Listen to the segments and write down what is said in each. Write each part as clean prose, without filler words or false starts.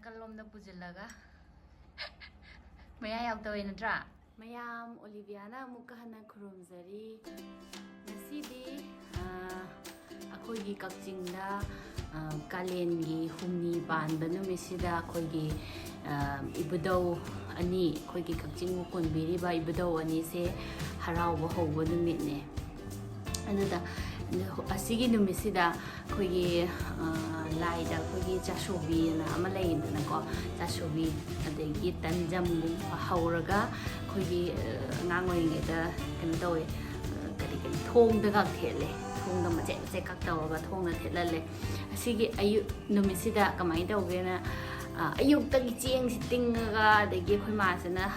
ꯅꯥꯀꯜꯂꯣꯝꯗ ꯄꯨꯁꯤꯜꯂꯒ ꯃꯌꯥ ꯌꯥꯎꯗꯕꯩ ꯅꯠꯇ꯭ꯔꯥ? ꯃꯌꯥꯝ ꯑꯣꯂꯤꯕꯤꯌꯥꯅ ꯑꯃꯨꯛꯀ ꯍꯟꯅ ꯈꯨꯔꯨꯝꯖꯔꯤ. ꯉꯁꯤꯗꯤ ꯑꯩꯈꯣꯏꯒꯤ ꯀꯛꯆꯤꯡꯗ ꯀꯥꯂꯦꯟꯒꯤ ꯍꯨꯝꯅꯤ ꯄꯥꯟꯕ ꯅꯨꯃꯤꯠꯁꯤꯗ ꯑꯩꯈꯣꯏꯒꯤ ꯏꯕꯨꯙꯧ ꯑꯅꯤ, ꯑꯩꯈꯣꯏꯒꯤ ꯀꯛꯆꯤꯡꯕꯨ ꯀꯣꯟꯕꯤꯔꯤꯕ ꯏꯕꯨꯙꯧ ꯑꯅꯤꯁꯦ ꯍꯔꯥꯎꯕ ꯍꯧꯕ ꯅꯨꯃꯤꯠꯅꯦ. ꯑꯗꯨꯗ ꯑꯁꯤꯒꯤ ꯅꯨꯃꯤꯠꯁꯤꯗ ꯑꯩꯈꯣꯏꯒꯤ ꯂꯥꯏꯗ ꯑꯩꯈꯣꯏꯒꯤ ꯆꯥꯁꯣꯕꯤꯅ ꯑꯃ ꯂꯩꯗꯅꯀꯣ, ꯆꯥꯁꯣꯕꯤ ꯑꯗꯒꯤ ꯇꯟꯖꯝꯒꯨꯝꯕ ꯍꯧꯔꯒ ꯑꯩꯈꯣꯏꯒꯤ ꯑꯉꯥꯡ ꯑꯣꯏꯔꯤꯉꯩꯗ ꯀꯩꯅꯣ ꯇꯧꯋꯦ, ꯀꯔꯤ ꯊꯣꯡꯗꯒ ꯊꯦꯠꯂꯦ, ꯊꯣꯡꯗ ꯃꯆꯦꯠ ꯃꯆꯦꯠꯀꯛ ꯇꯧꯔꯒ ꯊꯣꯡꯗ ꯊꯦꯠꯍꯜꯂꯦ. ꯑꯁꯤꯒꯤ ꯑꯌꯨꯛ ꯅꯨꯃꯤꯠꯁꯤꯗ ꯀꯃꯥꯏꯅ ꯇꯧꯒꯦꯅ ꯑꯌꯨꯛꯇꯒꯤ ꯆꯦꯡꯁꯤ ꯇꯤꯡꯉꯒ ꯑꯗꯒꯤ ꯑꯩꯈꯣꯏ ꯃꯥꯁꯤꯅ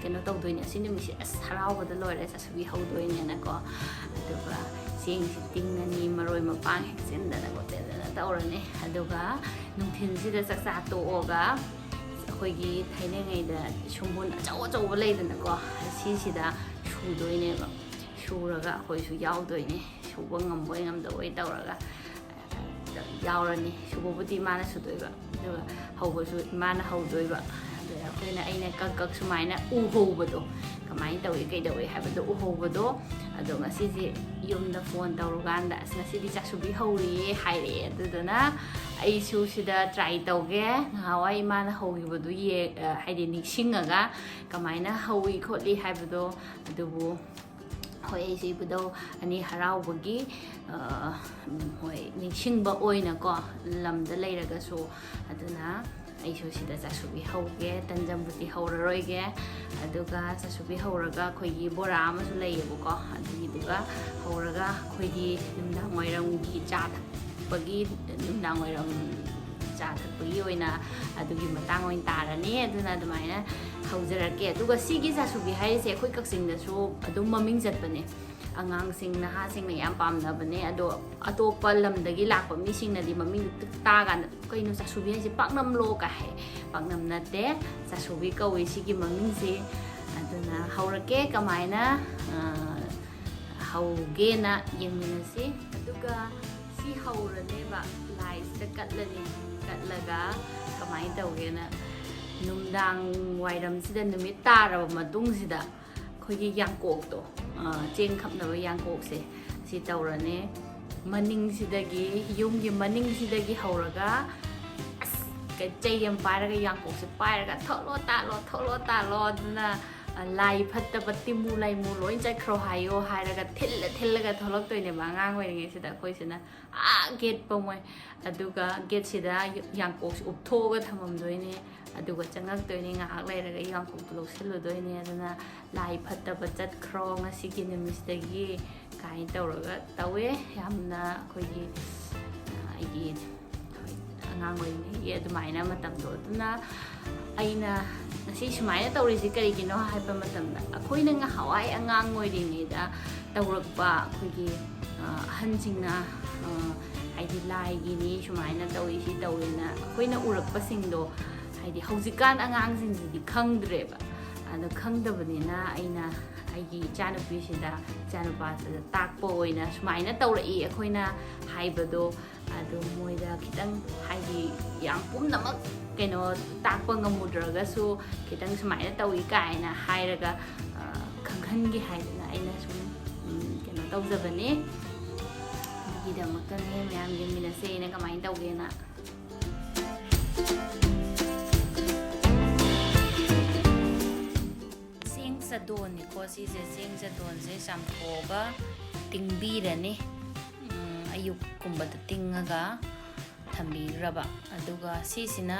ꯀꯩꯅꯣ ꯇꯧꯗꯣꯏꯅꯦ. ꯑꯁꯤ ꯅꯨꯃꯤꯠꯁꯤ ꯑꯁ ꯍꯔꯥꯎꯕꯗ ꯂꯣꯏꯔꯦ, ꯆꯥꯁꯨꯕꯤ ꯍꯧꯗꯣꯏꯅꯦꯅꯀꯣ. ꯑꯗꯨꯒ ꯆꯦꯡꯁꯤ ꯇꯤꯡꯉꯅꯤ, ꯃꯔꯣꯏ ꯃꯄꯥꯡ ꯍꯦꯛꯆꯤꯟꯗꯅ ꯈꯣꯠꯆꯤꯟꯗꯅ ꯇꯧꯔꯅꯤ. ꯑꯗꯨꯒ ꯅꯨꯡꯊꯤꯜꯁꯤꯗ ꯆꯥꯛꯆꯥ ꯇꯣꯛꯑꯒ ꯑꯩꯈꯣꯏꯒꯤ ꯊꯥꯏꯅꯉꯩꯗ ꯁꯨꯝꯕꯨꯟ ꯑꯆꯧ ꯑꯆꯧꯕ ꯂꯩꯗꯅꯀꯣ, ꯑꯁꯤꯁꯤꯗ ꯁꯨꯗꯣꯏꯅꯦꯕ. ꯁꯨꯔꯒ ꯑꯩꯈꯣꯏꯁꯨ ꯌꯥꯎꯗꯣꯏꯅꯦ. ꯁꯨꯕ ꯉꯝꯕꯣꯏ ꯉꯝꯗꯕꯣꯏ ꯇꯧꯔꯒ ꯌꯥꯎꯔꯅꯤ. ꯁꯨꯕꯕꯨꯗꯤ ꯏꯃꯥꯅ ꯁꯨꯗꯣꯏꯕ, ꯑꯗꯨꯒ ꯍꯧꯕꯁꯨ ꯏꯃꯥꯅ ꯍꯧꯗꯣꯏꯕ. ꯑꯗꯨꯒ ꯑꯩꯅ ꯀꯛ ꯁꯨꯃꯥꯏꯅ ꯎꯍꯧꯕꯗꯣ, ꯀꯃꯥꯏꯅ ꯇꯧꯏ ꯀꯩꯗꯧꯏ ꯍꯥꯏꯕꯗꯣ ꯎꯍꯧꯕꯗꯣ. ꯑꯗꯣ ꯉꯁꯤꯁꯦ ꯌꯨꯝꯗ ꯐꯣꯟ ꯇꯧꯔꯀꯥꯟꯗ ꯑꯁ ꯉꯁꯤꯗꯤ ꯆꯥꯁꯨꯕꯤ ꯍꯧꯔꯤꯌꯦ ꯍꯥꯏꯔꯛꯑꯦ. ꯑꯗꯨꯗꯨꯅ ꯑꯩꯁꯨ ꯁꯤꯗ ꯇ꯭ꯔꯥꯏ ꯇꯧꯒꯦ. ꯉꯍꯥꯟꯋꯥꯏ ꯏꯃꯥꯅ ꯍꯧꯈꯤꯕꯗꯨ ꯍꯥꯏꯗꯤ ꯅꯤꯡꯁꯤꯡꯉꯒ ꯀꯃꯥꯏꯅ ꯍꯧꯏ ꯈꯣꯠꯂꯤ ꯍꯥꯏꯕꯗꯣ. ꯑꯗꯨꯕꯨ ꯍꯣꯏ, ꯑꯩꯁꯦ ꯏꯕꯨꯙꯧ ꯑꯅꯤ ꯍꯔꯥꯎꯕꯒꯤ ꯍꯣꯏ ꯅꯤꯡꯁꯤꯡꯕ ꯑꯣꯏꯅꯀꯣ, ꯂꯝꯗ ꯂꯩꯔꯒꯁꯨ. ꯑꯗꯨꯅ ꯑꯩꯁꯨ ꯁꯤꯗ ꯆꯥꯁꯨꯕꯤ ꯍꯧꯒꯦ, ꯇꯟꯖꯝꯕꯨꯗꯤ ꯍꯧꯔꯔꯣꯏꯒꯦ. ꯑꯗꯨꯒ ꯆꯥꯁꯨꯕꯤ ꯍꯧꯔꯒ ꯑꯩꯈꯣꯏꯒꯤ ꯕꯣꯔꯥ ꯑꯃꯁꯨ ꯂꯩꯌꯦꯕꯀꯣ, ꯑꯗꯨꯒꯤꯗꯨꯒ ꯍꯧꯔꯒ ꯑꯩꯈꯣꯏꯒꯤ ꯅꯨꯡꯗꯥꯡ ꯋꯥꯏꯔꯝꯒꯤ ꯆꯥ ꯊꯛꯄꯒꯤ, ꯅꯨꯡꯗꯥꯡ ꯋꯥꯏꯔꯝ ꯆꯥ ꯊꯛꯄꯒꯤ ꯑꯣꯏꯅ ꯑꯗꯨꯒꯤ ꯃꯇꯥꯡ ꯑꯣꯏꯅ ꯇꯥꯔꯅꯤ. ꯑꯗꯨꯅ ꯑꯗꯨꯃꯥꯏꯅ ꯍꯧꯖꯔꯛꯀꯦ. ꯑꯗꯨꯒ ꯁꯤꯒꯤ ꯆꯥꯁꯨꯕꯤ ꯍꯥꯏꯔꯤꯁꯦ ꯑꯩꯈꯣꯏ ꯀꯛꯆꯤꯡꯗꯁꯨ ꯑꯗꯨꯝ ꯃꯃꯤꯡ ꯆꯠꯄꯅꯦ. ꯑꯉꯥꯡꯁꯤꯡ ꯅꯍꯥꯁꯤꯡꯅ ꯌꯥꯝ ꯄꯥꯝꯅꯕꯅꯦ. ꯑꯗꯣ ꯑꯇꯣꯞꯄ ꯂꯝꯗꯒꯤ ꯂꯥꯛꯄ ꯃꯤꯁꯤꯡꯅꯗꯤ ꯃꯃꯤꯡꯗꯨ ꯇꯥꯀꯥꯟꯗ ꯀꯩꯅꯣ ꯆꯥꯁꯨꯕꯤ ꯍꯥꯏꯁꯦ ꯄꯥꯛꯅꯝꯂꯣ ꯀꯥꯏ ꯍꯥꯏ. ꯄꯥꯛꯅꯝ ꯅꯠꯇꯦ, ꯆꯥꯁꯨꯕꯤ ꯀꯧꯏ ꯁꯤꯒꯤ ꯃꯃꯤꯡꯁꯤ. ꯑꯗꯨꯅ ꯍꯧꯔꯛꯀꯦ, ꯀꯃꯥꯏꯅ ꯍꯧꯒꯦꯅ ꯌꯦꯡꯃꯤꯟꯅꯁꯤ. ꯑꯗꯨꯒ ꯁꯤ ꯍꯧꯔꯅꯦꯕ, ꯂꯥꯏꯁꯤꯗ ꯀꯠꯂꯅꯤ. ꯀꯠꯂꯒ ꯀꯃꯥꯏꯅ ꯇꯧꯒꯦꯅ, ꯅꯨꯡꯗꯥꯡ ꯋꯥꯏꯔꯝꯁꯤꯗ ꯅꯨꯃꯤꯠ ꯇꯥꯔꯕ ꯃꯇꯨꯡꯁꯤꯗ ꯑꯩꯈꯣꯏꯒꯤ ꯌꯥꯡꯀꯣꯛꯇꯣ, ꯆꯦꯡ ꯈꯞꯅꯕ ꯌꯥꯡꯀꯣꯛꯁꯦ, ꯁꯤ ꯇꯧꯔꯅꯤ. ꯃꯅꯤꯡꯁꯤꯗꯒꯤ, ꯌꯨꯝꯒꯤ ꯃꯅꯤꯡꯁꯤꯗꯒꯤ ꯍꯧꯔꯒ ꯑꯁ ꯆꯩ ꯑꯃ ꯄꯥꯏꯔꯒ ꯌꯥꯡꯀꯣꯛꯁꯦ ꯄꯥꯏꯔꯒ ꯊꯣꯛꯂꯣ ꯇꯥꯜꯂꯣ ꯊꯣꯛꯂꯣ ꯇꯥꯜꯂꯣ, ꯑꯗꯨꯅ ꯂꯥꯏ ꯐꯠꯇꯕ ꯇꯤꯃꯨ ꯂꯥꯏꯃꯨ ꯂꯣꯏ ꯆꯠꯈ꯭ꯔꯣ ꯍꯥꯏꯌꯣ ꯍꯥꯏꯔꯒ ꯊꯤꯜꯂꯒ ꯊꯣꯛꯂꯛꯇꯣꯏꯅꯦꯕ. ꯑꯉꯥꯡ ꯑꯣꯏꯔꯤꯉꯩꯁꯤꯗ ꯑꯩꯈꯣꯏꯁꯤꯅ ꯒꯦꯠ ꯄꯧꯉꯩ. ꯑꯗꯨꯒ ꯒꯦꯠꯁꯤꯗ ꯌꯥꯡꯀꯣꯛꯁꯦ ꯎꯞꯊꯣꯛꯑꯒ ꯊꯝꯃꯝꯗꯣꯏꯅꯦ. ꯑꯗꯨꯒ ꯆꯪꯉꯛꯇꯣꯏꯅꯦ. ꯉꯥꯏꯍꯥꯛ ꯂꯩꯔꯒ ꯌꯥꯡꯀꯣꯛꯇꯣ ꯂꯧꯁꯤꯜꯂꯨꯗꯣꯏꯅꯦ. ꯑꯗꯨꯅ ꯂꯥꯏ ꯐꯠꯇꯕ ꯆꯠꯈ꯭ꯔꯣ ꯉꯁꯤꯒꯤ ꯅꯨꯃꯤꯠꯁꯤꯗꯒꯤ ꯀꯥꯏꯅ ꯇꯧꯔꯒ ꯇꯧꯋꯦ. ꯌꯥꯝꯅ ꯑꯩꯈꯣꯏꯒꯤ ꯑꯩꯒꯤ ꯑꯉꯥꯡ ꯑꯣꯏꯔꯤꯉꯩꯒꯤ ꯑꯗꯨꯃꯥꯏꯅ ꯃꯇꯝꯗꯣ. ꯑꯗꯨꯅ ꯑꯩꯅ ꯉꯁꯤ ꯁꯨꯃꯥꯏꯅ ꯇꯧꯔꯤꯁꯤ ꯀꯔꯤꯒꯤꯅꯣ ꯍꯥꯏꯕ ꯃꯇꯝꯗ, ꯑꯩꯈꯣꯏꯅ ꯉꯍꯥꯟꯋꯥꯏ ꯑꯉꯥꯡ ꯑꯣꯏꯔꯤꯉꯩꯗ ꯇꯧꯔꯛꯄ ꯑꯩꯈꯣꯏꯒꯤ ꯑꯍꯟꯁꯤꯡꯅ ꯍꯥꯏꯗꯤ ꯂꯥꯏꯒꯤꯅꯤ ꯁꯨꯃꯥꯏꯅ ꯇꯧꯏ ꯁꯤ ꯇꯧꯏꯅ ꯑꯩꯈꯣꯏꯅ ꯎꯔꯛꯄꯁꯤꯡꯗꯣ, ꯍꯥꯏꯗꯤ ꯍꯧꯖꯤꯛꯀꯥꯟ ꯑꯉꯥꯡꯁꯤꯡꯁꯤꯗꯤ ꯈꯪꯗ꯭ꯔꯦꯕ. ꯑꯗꯣ ꯈꯪꯗꯕꯅꯤꯅ ꯑꯩꯅ ꯑꯩꯒꯤ ꯏꯆꯥꯅꯨꯄꯥꯁꯤꯗ ꯇꯥꯛꯄ ꯑꯣꯏꯅ ꯁꯨꯃꯥꯏꯅ ꯇꯧꯔꯛꯏ ꯑꯩꯈꯣꯏꯅ ꯍꯥꯏꯕꯗꯣ. ꯑꯗꯣ ꯃꯣꯏꯗ ꯈꯤꯇꯪ ꯍꯥꯏꯗꯤ ꯌꯥꯝ ꯄꯨꯝꯅꯃꯛ ꯀꯩꯅꯣ ꯇꯥꯛꯄ ꯉꯝꯃꯨꯗ꯭ꯔꯒꯁꯨ ꯈꯤꯇꯪ ꯁꯨꯃꯥꯏꯅ ꯇꯧꯏ ꯀꯥꯏꯅ ꯍꯥꯏꯔꯒ ꯈꯪꯍꯟꯒꯦ ꯍꯥꯏꯗꯅ ꯑꯩꯅ ꯁꯨꯝ ꯀꯩꯅꯣ ꯇꯧꯖꯕꯅꯦ. ꯑꯗꯨꯒꯤꯗꯃꯛꯇꯅꯦ ꯃꯌꯥꯝ ꯌꯦꯡꯃꯤꯟꯅꯁꯦ ꯑꯩꯅ ꯀꯃꯥꯏꯅ ꯇꯧꯒꯦꯅ. ꯆꯦꯡ ꯆꯥꯗꯣꯟꯅꯤꯀꯣ ꯁꯤꯁꯦ. ꯆꯦꯡ ꯆꯥꯗꯣꯟꯁꯦ ꯆꯥꯝꯊꯣꯛꯑꯒ ꯇꯤꯡꯕꯤꯔꯅꯤ. ꯑꯌꯨꯛꯀꯨꯝꯕꯗ ꯇꯤꯡꯉꯒ ꯊꯝꯕꯤꯈ꯭ꯔꯕ. ꯑꯗꯨꯒ ꯁꯤꯁꯤꯅ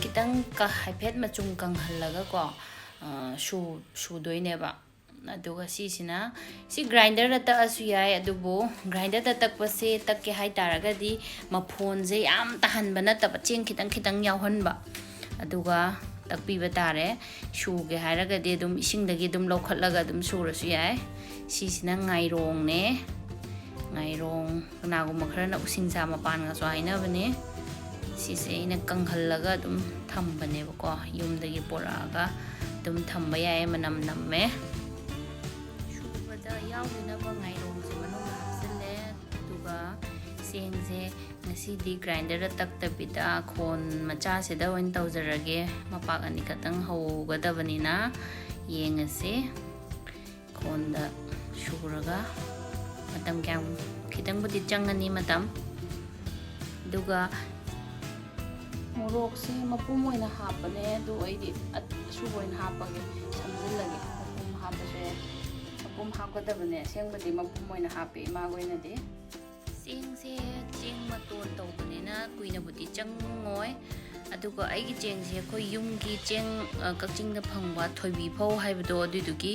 ꯈꯤꯇꯪ ꯍꯥꯏꯐꯦꯠ ꯃꯆꯨꯝ ꯀꯪꯍꯜꯂꯒꯀꯣ ꯁꯨꯗꯣꯏꯅꯦꯕ. ꯑꯗꯨꯒ ꯁꯤꯁꯤꯅ ꯒ꯭ꯔꯥꯏꯟꯗꯔꯗ ꯇꯛꯑꯁꯨ ꯌꯥꯏ. ꯑꯗꯨꯕꯨ ꯒ꯭ꯔꯥꯏꯟꯗꯔꯗ ꯇꯛꯀꯦ ꯍꯥꯏꯇꯥꯔꯒꯗꯤ ꯃꯐꯣꯟꯁꯦ ꯌꯥꯝ ꯇꯥꯍꯟꯕ ꯅꯠꯇꯕ, ꯆꯦꯡ ꯈꯤꯇꯪ ꯌꯥꯎꯍꯟꯕ. ꯑꯗꯨꯒ ꯇꯛꯄꯤꯕ ꯇꯥꯔꯦ. ꯁꯨꯒꯦ ꯍꯥꯏꯔꯒꯗꯤ ꯑꯗꯨꯝ ꯏꯁꯤꯡꯗꯒꯤ ꯑꯗꯨꯝ ꯂꯧꯈꯠꯂꯒ ꯑꯗꯨꯝ ꯁꯨꯔꯁꯨ ꯌꯥꯏ. ꯁꯤꯁꯤꯅ ꯉꯥꯏꯔꯣꯡꯅꯦ. ꯉꯥꯏꯔꯣꯡ, ꯀꯅꯥꯒꯨꯝꯕ ꯈꯔꯅ ꯎꯁꯤꯡꯁꯥ ꯃꯄꯥꯟꯒꯁꯨ ꯍꯥꯏꯅꯕꯅꯦ. ꯁꯤꯁꯦ ꯑꯩꯅ ꯀꯪꯍꯜꯂꯒ ꯑꯗꯨꯝ ꯊꯝꯕꯅꯦꯕꯀꯣ. ꯌꯨꯝꯗꯒꯤ ꯄꯣꯔꯛꯑꯒ ꯑꯗꯨꯝ ꯊꯝꯕ ꯌꯥꯏ. ꯃꯅꯝ ꯅꯝꯃꯦ. ꯁꯨꯕꯗ ꯌꯥꯎꯗꯅꯕ ꯉꯥꯏꯔꯣꯡꯁꯦ ꯃꯅꯨꯡꯗ ꯍꯥꯞꯆꯤꯜꯂꯦ. ꯑꯗꯨꯒ ꯆꯦꯡꯁꯦ ꯉꯁꯤꯗꯤ ꯒ꯭ꯔꯥꯏꯟꯗꯔꯗ ꯇꯛꯇꯕꯤꯗ ꯈꯣꯟ ꯃꯆꯥꯁꯤꯗ ꯑꯣꯏꯅ ꯇꯧꯖꯔꯒꯦ. ꯃꯄꯥꯛ ꯑꯅꯤ ꯈꯛꯇꯪ ꯍꯧꯒꯗꯕꯅꯤꯅ ꯌꯦꯡꯉꯁꯤ. ꯈꯣꯟꯗ ꯁꯨꯔꯒ ꯃꯇꯝ ꯀꯌꯥꯝ ꯈꯤꯇꯪꯕꯨꯗꯤ ꯆꯪꯒꯅꯤ ꯃꯇꯝ. ꯑꯗꯨꯒ ꯃꯣꯔꯣꯛꯁꯦ ꯃꯄꯨꯝ ꯑꯣꯏꯅ ꯍꯥꯞꯄꯅꯦ, ꯑꯗꯨ ꯑꯩꯗꯤ ꯑꯁꯨꯕ ꯑꯣꯏꯅ ꯍꯥꯞꯄꯒꯦ, ꯁꯝꯖꯤꯜꯂꯒꯦ. ꯃꯄꯨꯝ ꯍꯥꯞꯄꯁꯨ ꯌꯥꯏ. ꯃꯄꯨꯝ ꯍꯥꯞꯀꯗꯕꯅꯦ, ꯑꯁꯦꯡꯕꯗꯤ ꯃꯄꯨꯝ ꯑꯣꯏꯅ ꯍꯥꯞꯄꯦ ꯏꯃꯥꯒ ꯑꯣꯏꯅꯗꯤ. ꯆꯦꯡꯁꯦ ꯆꯦꯡ ꯃꯇꯣꯟ ꯇꯧꯕꯅꯤꯅ ꯀꯨꯏꯅꯕꯨꯗꯤ ꯆꯪꯉꯣꯏ. ꯑꯗꯨꯒ ꯑꯩꯒꯤ ꯆꯦꯡꯁꯦ ꯑꯩꯈꯣꯏ ꯌꯨꯝꯒꯤ ꯆꯦꯡ ꯀꯛꯆꯤꯡꯗ ꯐꯪꯕ ꯊꯣꯏꯕꯤ ꯐꯧ ꯍꯥꯏꯕꯗꯣ ꯑꯗꯨꯏꯗꯨꯒꯤ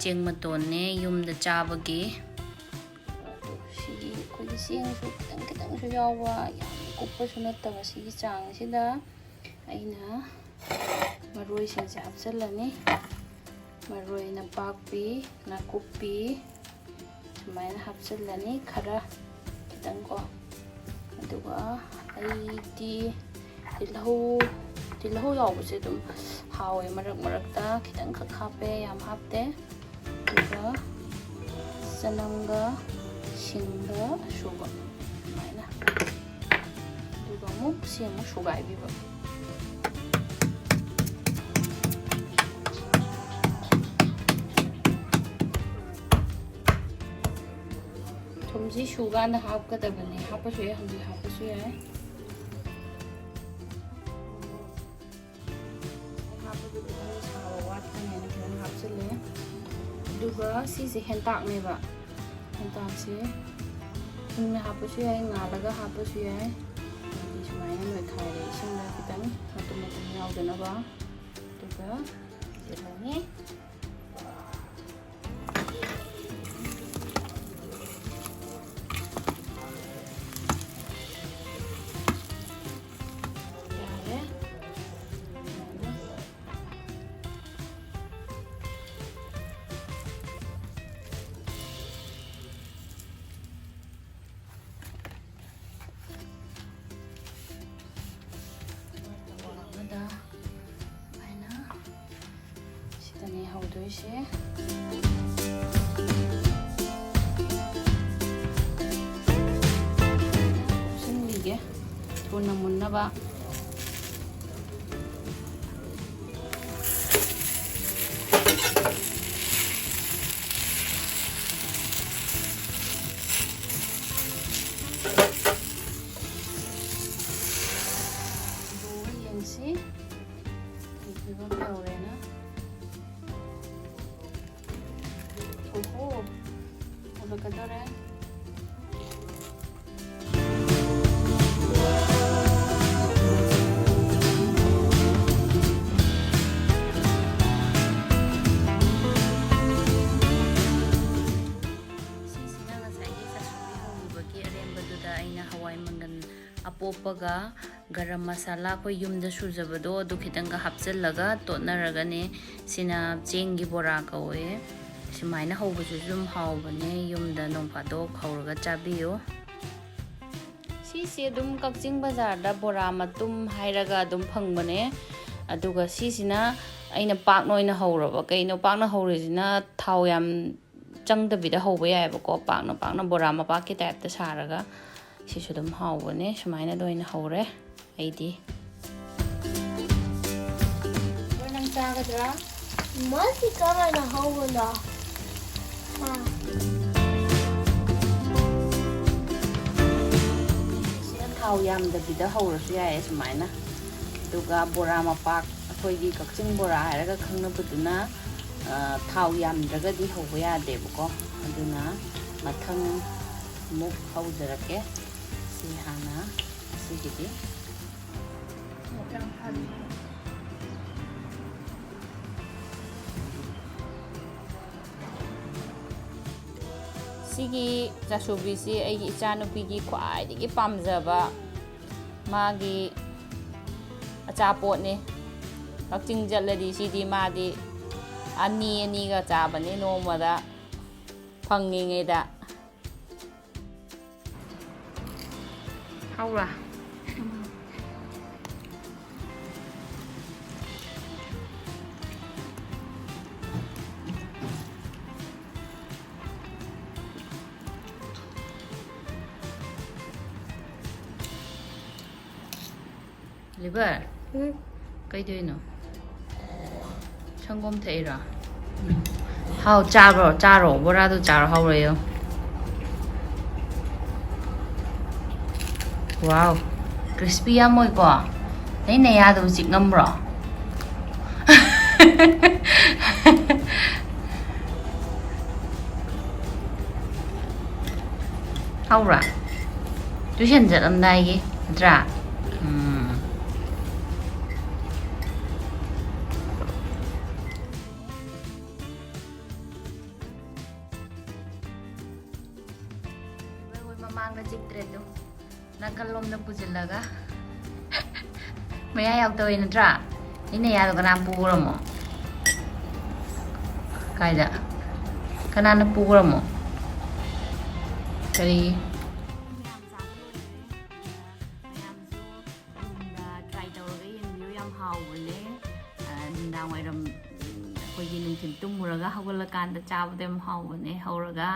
ꯆꯦꯡ ꯃꯇꯣꯟꯅꯦ, ꯌꯨꯝꯗ ꯆꯥꯕꯒꯤ. ꯁꯤꯒꯤ ꯑꯩꯈꯣꯏꯒꯤ ꯆꯦꯡꯁꯨ ꯈꯤꯇꯪ ꯈꯤꯇꯪꯁꯨ ꯌꯥꯎꯕ, ꯌꯥꯝ ꯀꯨꯞꯄꯁꯨ ꯅꯠꯇꯕ, ꯁꯤꯒꯤ ꯆꯥꯡꯁꯤꯗ ꯑꯩꯅ ꯃꯔꯣꯏꯁꯤꯡꯁꯦ ꯍꯥꯞꯆꯤꯜꯂꯅꯤ. ꯃꯔꯣꯏ ꯅꯄꯥꯛꯄꯤ, ꯅꯥꯀꯨꯞꯄꯤ ꯁꯨꯃꯥꯏꯅ ꯍꯥꯞꯆꯤꯜꯂꯅꯤ ꯈꯔ ꯈꯤꯇꯪꯀꯣ. ꯑꯗꯨꯒ ꯑꯩꯗꯤ ꯇꯤꯜꯍꯧ ꯌꯥꯎꯕꯁꯦ ꯑꯗꯨꯝ ꯍꯥꯎꯋꯦ. ꯃꯔꯛ ꯃꯔꯛꯇ ꯈꯤꯇꯪꯈꯛ ꯍꯥꯞꯄꯦ, ꯌꯥꯝ ꯍꯥꯞꯇꯦ. ꯑꯗꯨꯒ ꯆꯅꯝꯒ ꯁꯤꯡꯒ ꯑꯁꯨꯕ ꯁꯨꯃꯥꯏꯅ. ꯑꯗꯨꯒ ꯑꯃꯨꯛ ꯁꯨꯒꯥꯏꯕꯤꯕ. ꯊꯨꯝꯁꯤ ꯁꯨꯀꯥꯟꯗ ꯍꯥꯞꯀꯗꯕꯅꯦ. ꯍꯥꯞꯄꯁꯨ ꯌꯥꯏ, ꯍꯧꯖꯤꯛ ꯍꯥꯞꯄꯁꯨ ꯌꯥꯏ. ꯍꯥꯞꯄꯗꯨ ꯈꯤꯇꯪ ꯁꯥꯕ ꯋꯥꯠꯀꯅꯦꯅ ꯈꯤꯇꯪ ꯍꯥꯞꯆꯤꯜꯂꯦ. ꯑꯗꯨꯒ ꯁꯤꯁꯦ ꯍꯦꯟꯇꯥꯛꯅꯦꯕ. ꯍꯦꯟꯇꯥꯛꯁꯦ ꯍꯤꯡꯅ ꯍꯥꯞꯄꯁꯨ ꯌꯥꯏ, ꯉꯥꯜꯂꯒ ꯍꯥꯞꯄꯁꯨ ꯌꯥꯏ. ꯑꯗꯨꯗꯤ ꯁꯨꯃꯥꯏꯅ ꯅꯣꯏꯈꯥꯏꯔꯦ ꯏꯁꯤꯡꯗ ꯈꯤꯇꯪ ꯃꯇꯨꯝ ꯃꯇꯨꯝ ꯌꯥꯎꯗꯅꯕ. ꯑꯗꯨꯒ ꯍꯥꯞꯆꯤꯜꯂꯅꯤ. ꯁꯤꯗꯅꯦ ꯍꯧꯗꯣꯏꯁꯦ. ꯀꯨꯞꯁꯤꯟꯕꯤꯒꯦ ꯊꯨꯅ ꯃꯨꯟꯅꯕ. ꯌꯦꯡꯁꯤ ꯐꯤꯕꯝ ꯌꯧꯔꯦꯅ. 오호, 올라가더래. ꯁꯤꯁꯤꯅ ꯉꯁꯥꯏꯒꯤ ꯆꯥꯁꯨꯕꯤ ꯍꯧꯈꯤꯕꯒꯤ ꯑꯔꯦꯝꯕꯗꯨꯗ ꯑꯩꯅ ꯍꯋꯥꯏ ꯃꯪꯒꯟ ꯑꯄꯣꯞꯄꯒ ꯒꯔꯝ ꯃꯁꯥꯂꯥ ꯑꯩꯈꯣꯏ ꯌꯨꯝꯗ ꯁꯨꯖꯕꯗꯣ ꯑꯗꯨ ꯈꯤꯇꯪꯒ ꯍꯥꯞꯆꯤꯜꯂꯒ ꯇꯣꯠꯅꯔꯒꯅꯦ. ꯁꯤꯅ ꯆꯦꯡꯒꯤ ꯕꯣꯔꯥ ꯀꯧꯋꯦ. ꯁꯨꯃꯥꯏꯅ ꯍꯧꯕꯁꯨ ꯑꯗꯨꯝ ꯍꯥꯎꯕꯅꯦ. ꯌꯨꯝꯗ ꯅꯣꯡ ꯐꯥꯗꯣꯛ ꯍꯧꯔꯒ ꯆꯥꯕꯤꯌꯨ. ꯁꯤꯁꯦ ꯑꯗꯨꯝ ꯀꯛꯆꯤꯡ ꯕꯖꯥꯔꯗ ꯕꯣꯔꯥ ꯃꯇꯨꯝ ꯍꯥꯏꯔꯒ ꯑꯗꯨꯝ ꯐꯪꯕꯅꯦ. ꯑꯗꯨꯒ ꯁꯤꯁꯤꯅ ꯑꯩꯅ ꯄꯥꯛꯅ ꯑꯣꯏꯅ ꯍꯧꯔꯕ. ꯀꯩꯅꯣ ꯄꯥꯛꯅ ꯍꯧꯔꯤꯁꯤꯅ ꯊꯥꯎ ꯌꯥꯝ ꯆꯪꯗꯕꯤꯗ ꯍꯧꯕ ꯌꯥꯏꯑꯕꯀꯣ. ꯄꯥꯛꯅ ꯕꯣꯔꯥ ꯃꯄꯥꯛꯀꯤ ꯇꯥꯏꯞꯇ ꯁꯥꯔꯒ ꯁꯤꯁꯨ ꯑꯗꯨꯝ ꯍꯥꯎꯕꯅꯦ. ꯁꯨꯃꯥꯏꯅ ꯑꯣꯏꯅ ꯍꯧꯔꯦ ꯑꯩꯗꯤ. ꯅꯪ ꯆꯥꯒꯗ꯭ꯔꯥ? ꯃꯁꯤ ꯀꯃꯥꯏꯅ ꯍꯧꯕꯅꯣ? ꯁꯤꯅ ꯊꯥꯎ ꯌꯥꯝꯗꯕꯤꯗ ꯍꯧꯔꯁꯨ ꯌꯥꯏꯌꯦ ꯁꯨꯃꯥꯏꯅ. ꯑꯗꯨꯒ ꯕꯣꯔꯥ ꯃꯄꯥꯛ ꯑꯩꯈꯣꯏꯒꯤ ꯀꯛꯆꯤꯡ ꯕꯣꯔꯥ ꯍꯥꯏꯔꯒ ꯈꯪꯅꯕꯗꯨꯅ ꯊꯥꯎ ꯌꯥꯝꯗ꯭ꯔꯒꯗꯤ ꯍꯧꯕ ꯌꯥꯗꯦꯕꯀꯣ. ꯑꯗꯨꯅ ꯃꯊꯪ ꯑꯃꯨꯛ ꯍꯧꯖꯔꯛꯀꯦ. ꯁꯤ ꯍꯥꯟꯅ ꯁꯤꯒꯤꯗꯤ ꯁꯤꯒꯤ ꯆꯥꯁꯨꯕꯤꯁꯤ ꯑꯩꯒꯤ ꯏꯆꯥꯅꯨꯄꯤꯒꯤ ꯈ꯭ꯋꯥꯏꯗꯒꯤ ꯄꯥꯝꯖꯕ ꯃꯥꯒꯤ ꯑꯆꯥꯄꯣꯠꯅꯤ. ꯀꯛꯆꯤꯡ ꯆꯠꯂꯗꯤ ꯁꯤꯗꯤ ꯃꯥꯗꯤ ꯑꯅꯤꯒ ꯆꯥꯕꯅꯤ ꯅꯣꯡꯃꯗ ꯐꯪꯉꯤꯉꯩꯗ. ꯍꯧꯔꯥ? Oliver, Hmm? what are you doing? Sangom Taira. How Charo, what are the Charo? How are you? Wow, crispy amoy ko. Nay na yado si ngambro. How ra? Tuition dạy làm đây gì? Ra. Mamang chiktre tu. Nakalom na pujilaga. Maya yaw tawin na tra. Ini yado ka na pura mo. Kaya. Kana na pura mo. Kari. Khoigi nungthil tumuraga hawgalakanda chabadem hawbane hawraga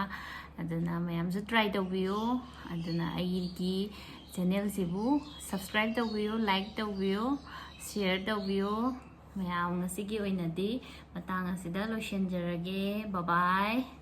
aduna mayamsu try tawbiyo aduna aigi channel sibu subscribe tawbiyo like tawbiyo share tawbiyo mayam ngasigi oinadi matang asida loishenjarage bye bye.